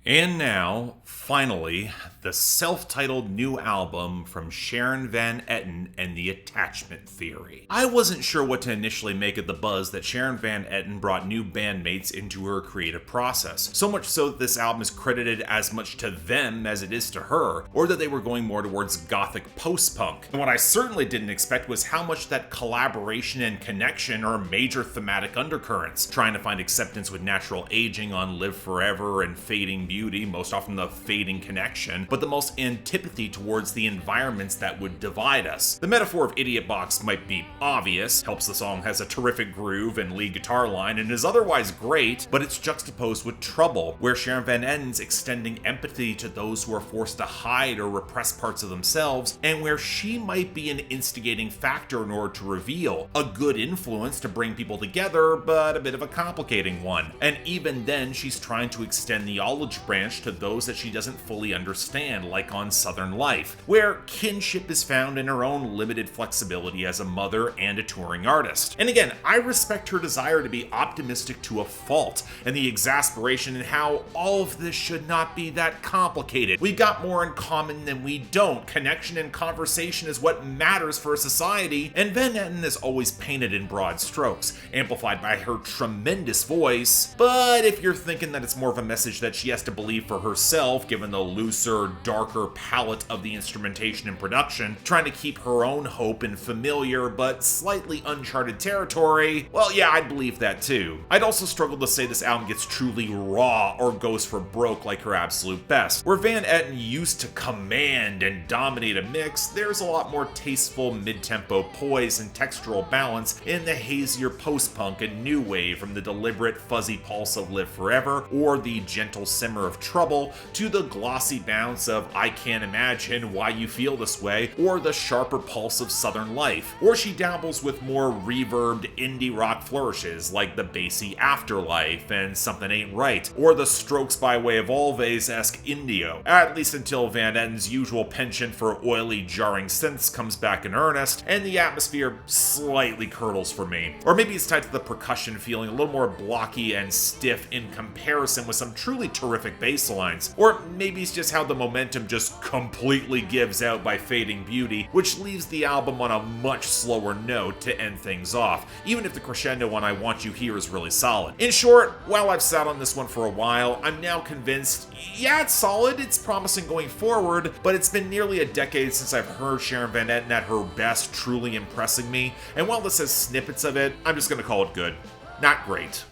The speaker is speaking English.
And now, finally, the self-titled new album from Sharon Van Etten and the Attachment Theory. I wasn't sure what to initially make of the buzz that Sharon Van Etten brought new bandmates into her creative process, so much so that this album is credited as much to them as it is to her, or that they were going more towards gothic post-punk. And what I certainly didn't expect was how much that collaboration and connection are major thematic undercurrents, trying to find acceptance with natural aging on Live Forever and Fading Beauty, most often the fading connection, but the most antipathy towards the environments that would divide us. The metaphor of Idiot Box might be obvious, helps the song has a terrific groove and lead guitar line and is otherwise great, but it's juxtaposed with Trouble, where Sharon Van Etten's extending empathy to those who are forced to hide or repress parts of themselves, and where she might be an instigating factor in order to reveal a good influence to bring people together, but a bit of a complicating one. And even then, she's trying to extend the olive branch to those that she doesn't fully understand, like on Southern Life, where kinship is found in her own limited flexibility as a mother and a touring artist. And again, I respect her desire to be optimistic to a fault, and the exasperation in how all of this should not be that complicated. We've got more in common than we don't. Connection and conversation is what matters for a society, and Van Etten is always painted in broad strokes, amplified by her tremendous voice. But if you're thinking that it's more of a message that she has to believe for herself, given the looser, darker palette of the instrumentation and production, trying to keep her own hope in familiar but slightly uncharted territory, well, yeah, I'd believe that too. I'd also struggle to say this album gets truly raw or goes for broke like her absolute best. Where Van Etten used to command and dominate a mix, there's a lot more tasteful mid-tempo poise and textural balance in the hazier post-punk and new wave, from the deliberate fuzzy pulse of Live Forever or the gentle simmer of Trouble to the glossy bounce of I Can't Imagine Why You Feel This Way or the sharper pulse of Southern Life. Or she dabbles with more reverbed indie rock flourishes like the bassy Afterlife and Somethin Ain't Right, or the Strokes by Way of Always-esque Indio, at least until Van Etten's usual penchant for oily, jarring synths comes back in earnest, and the atmosphere slightly curdles for me. Or maybe it's tied to the percussion feeling a little more blocky and stiff in comparison with some truly terrific bass lines. Or maybe it's just how the momentum just completely gives out by Fading Beauty, which leaves the album on a much slower note to end things off, even if the crescendo on I Want You Here is really solid. In short, while I've sat on this one for a while, I'm now convinced, yeah, it's solid, it's promising going forward, but it's been nearly a decade since I've heard Sharon Van Etten at her best, truly impressing me, and while this has snippets of it, I'm just gonna call it good. Not great.